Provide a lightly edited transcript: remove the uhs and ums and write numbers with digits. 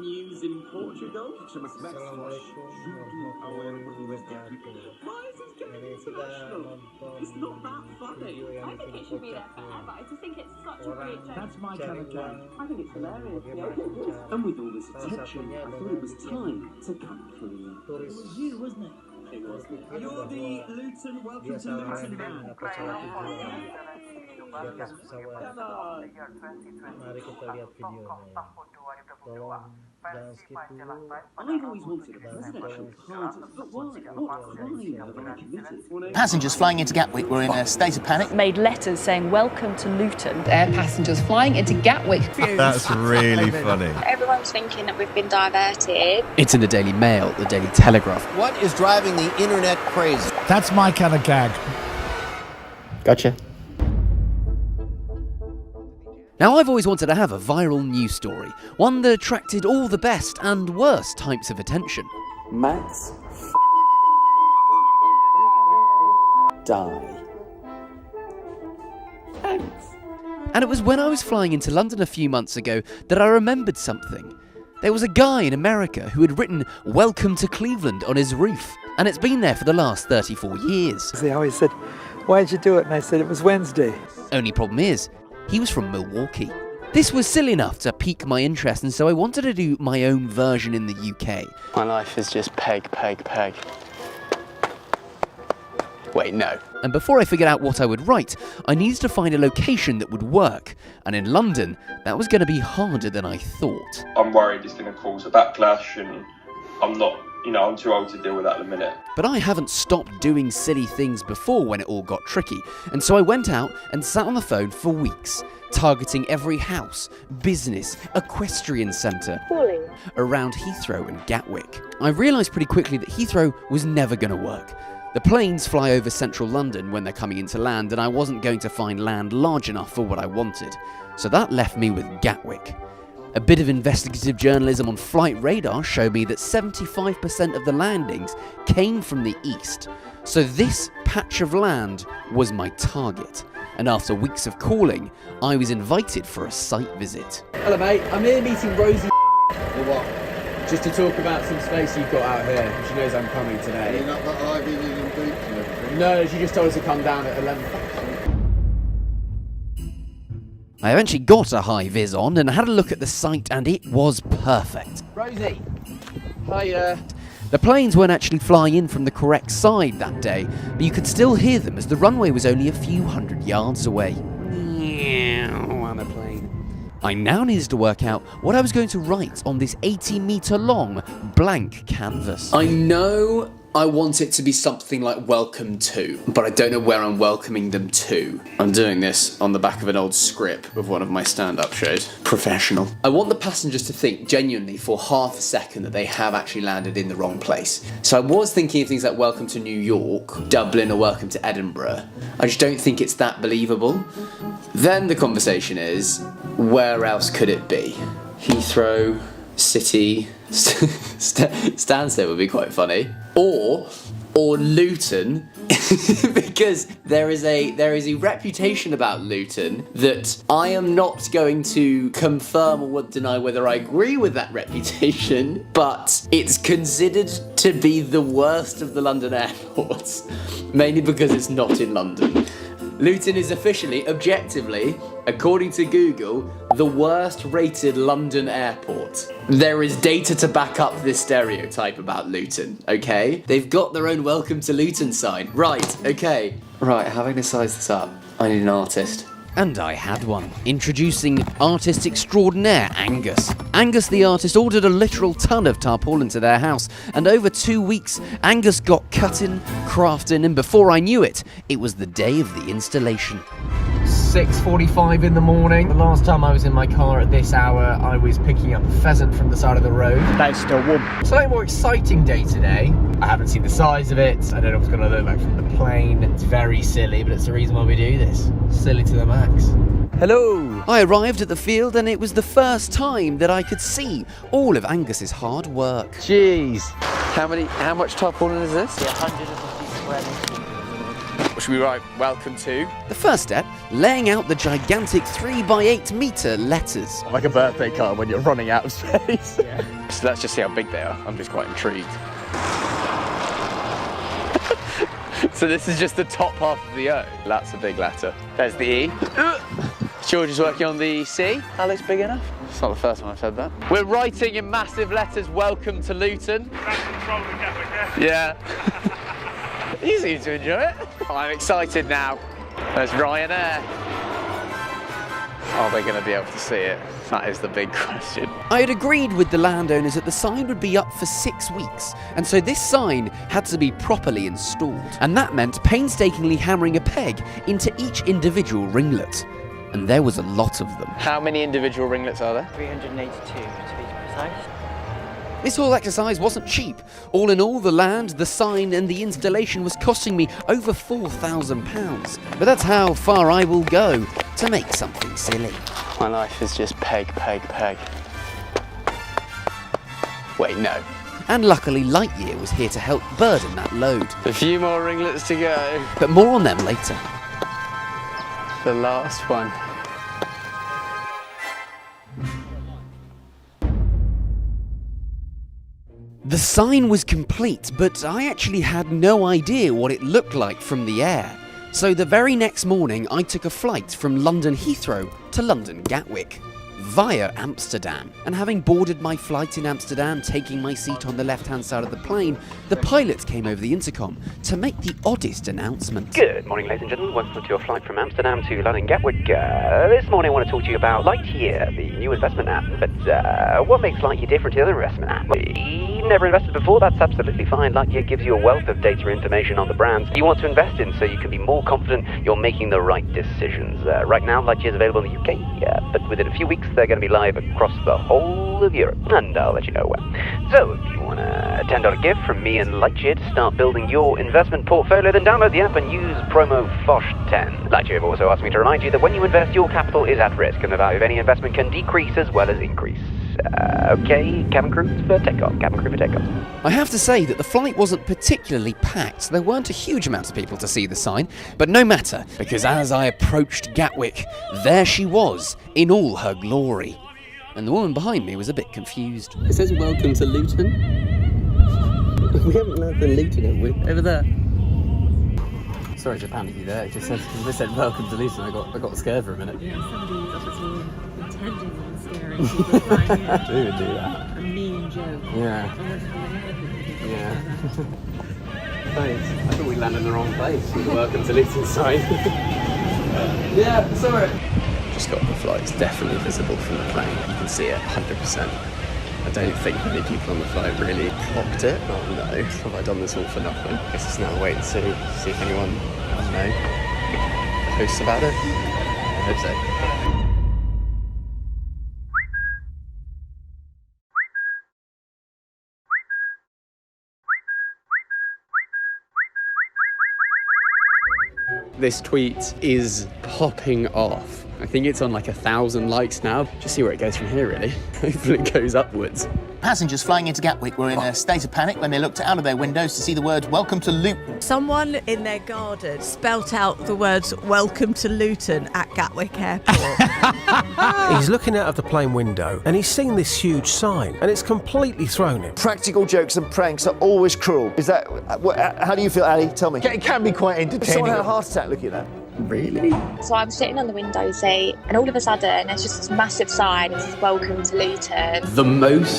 News in Portugal. Assallamualikum warahmatullahi wabarakatuh. Why is this getting Ini kita international? nonton It's not that funny. video yang I think it should be there forever. I just think it's such a brilliant joke. That's my kind of joke. I think it's hilarious. And with all this attention, I thought it was time to cut through. turis. It was you, wasn't it? It was. You're the Luton. Welcome Dia to salah Luton landing man. atau salah tujuan di atas pesawat. Mari kita lihat videonya. Tolong jangan skip dulu. I've always wanted a presidential pardon, but why? What crime have I committed? Passengers flying into Gatwick were in a state of panic. Made letters saying welcome to Luton. Air passengers flying into Gatwick. That's really funny. Everyone's thinking that we've been diverted. It's in the Daily Mail, the Daily Telegraph. What is driving the internet crazy? That's my kind of gag. Gotcha. Now, I've always wanted to have a viral news story, one that attracted all the best and worst types of attention. Max die. Thanks. And it was when I was flying into London a few months ago that I remembered something. There was a guy in America who had written "Welcome to Cleveland" on his roof, and it's been there for the last 34 years. They always said, "Why did you do it?" And I said, "It was Wednesday." Only problem is, he was from Milwaukee. This was silly enough to pique my interest, and so I wanted to do my own version in the UK. My life is just peg, peg, peg. Wait, no. And before I figured out what I would write, I needed to find a location that would work. And in London, that was going to be harder than I thought. I'm worried it's going to cause a backlash, and I'm not, I'm too old to deal with that in a minute. But I haven't stopped doing silly things before when it all got tricky. And so I went out and sat on the phone for weeks, targeting every house, business, equestrian centre around Heathrow and Gatwick. I realised pretty quickly that Heathrow was never going to work. The planes fly over central London when they're coming into land, and I wasn't going to find land large enough for what I wanted. So that left me with Gatwick. A bit of investigative journalism on flight radar showed me that 75% of the landings came from the east. So this patch of land was my target. And after weeks of calling, I was invited for a site visit. Hello mate, I'm here meeting Rosie. Or what? Just to talk about some space you've got out here. She knows I'm coming today. You're not got high vis and boots and everything? No, she just told us to come down at 11. I eventually got a high vis on and had a look at the site, and it was perfect. Rosie! Hiya! The planes weren't actually flying in from the correct side that day, but you could still hear them as the runway was only a few hundred yards away. On a plane. I now needed to work out what I was going to write on this 80-metre long blank canvas. I know I want it to be something like welcome to, but I don't know where I'm welcoming them to. I'm doing this on the back of an old script of one of my stand-up shows. Professional. I want the passengers to think genuinely for half a second that they have actually landed in the wrong place. So I was thinking of things like welcome to New York, Dublin, or welcome to Edinburgh. I just don't think it's that believable. Then the conversation is, where else could it be? Heathrow, City, Stansted would be quite funny. Or Luton, because there is a reputation about Luton that I am not going to confirm or deny whether I agree with that reputation, but it's considered to be the worst of the London airports, mainly because it's not in London. Luton is officially, objectively, according to Google, the worst rated London airport. There is data to back up this stereotype about Luton, okay? They've got their own welcome to Luton sign. Right, okay. Right, having to size this up, I need an artist. And I had one. Introducing artist extraordinaire Angus. Angus the artist ordered a literal ton of tarpaulin to their house, and over 2 weeks, Angus got cutting, crafting, and before I knew it, it was the day of the installation. 6:45 in the morning. The last time I was in my car at this hour, I was picking up a pheasant from the side of the road. That's still warm. Slightly more exciting day today. I haven't seen the size of it. I don't know what's going to look like from the plane. It's very silly, but it's the reason why we do this. Silly to the max. Hello! I arrived at the field and it was the first time that I could see all of Angus's hard work. Jeez. How much tarpaulin is this? 150 square meters. What should we write? Welcome to? The first step, laying out the gigantic 3x8 metre letters. Like a birthday card when you're running out of space. Yeah. So let's just see how big they are. I'm just quite intrigued. So this is just the top half of the O. That's a big letter. There's the E. George is working on the C. That looks big enough. It's not the first time I've said that. We're writing in massive letters, welcome to Luton. Yeah. You seem to enjoy it. I'm excited now. There's Ryanair. Are they going to be able to see it? That is the big question. I had agreed with the landowners that the sign would be up for 6 weeks, and so this sign had to be properly installed. And that meant painstakingly hammering a peg into each individual ringlet. And there was a lot of them. How many individual ringlets are there? 382 to be precise. This whole exercise wasn't cheap. All in all, the land, the sign and the installation was costing me over £4,000. But that's how far I will go to make something silly. My life is just peg, peg, peg. Wait, no. And luckily Lightyear was here to help burden that load. A few more ringlets to go. But more on them later. The last one. The sign was complete, but I actually had no idea what it looked like from the air. So the very next morning I took a flight from London Heathrow to London Gatwick, via Amsterdam. And having boarded my flight in Amsterdam, taking my seat on the left-hand side of the plane, the pilot came over the intercom to make the oddest announcement. Good morning, ladies and gentlemen. Welcome to your flight from Amsterdam to London Gatwick. This morning I want to talk to you about Lightyear, the new investment app. But what makes Lightyear different to the other investment apps? You've never invested before? That's absolutely fine. Lightyear gives you a wealth of data information on the brands you want to invest in, so you can be more confident you're making the right decisions. Right now, Lightyear is available in the UK, but within a few weeks they're going to be live across the whole of Europe, and I'll let you know when. So, if you want a $10 gift from me and Lightyear to start building your investment portfolio, then download the app and use promo FOSH10. Lightyear have also asked me to remind you that when you invest, your capital is at risk, and the value of any investment can decrease as well as increase. Okay, cabin crew for takeoff. Cabin crew for takeoff. I have to say that the flight wasn't particularly packed. There weren't a huge amount of people to see the sign, but no matter, because as I approached Gatwick, there she was, in all her glory. And the woman behind me was a bit confused. It says welcome to Luton. We haven't landed in Luton, have we? Over there. Sorry to panic you there. It just said welcome to Luton. I got scared for a minute. Yeah, somebody's obviously intending on scaring people flying in. Who would do that? A mean joke. Yeah. Yeah. Thanks. I thought we landed in the wrong place with the welcome to Luton sign. Yeah, sorry. Just got the flight. It's definitely visible from the plane. You can see it 100%. I don't think many people on the flight really clocked it. Oh no, have I done this all for nothing? I guess it's now wait and see if anyone, I don't know, posts about it. I hope so. This tweet is popping off. I think it's on like 1,000 likes now. Just see where it goes from here, really. Hopefully it goes upwards. Passengers flying into Gatwick were in a state of panic when they looked out of their windows to see the words "Welcome to Luton." Someone in their garden spelt out the words "Welcome to Luton" at Gatwick Airport. He's looking out of the plane window and he's seen this huge sign and it's completely thrown him. Practical jokes and pranks are always cruel. Is that, how do you feel, Ali? Tell me. It can be quite entertaining. Someone had a heart attack looking at that. Really? So I was sitting on the window seat, and all of a sudden there's just this massive sign that says "Welcome to Luton." The most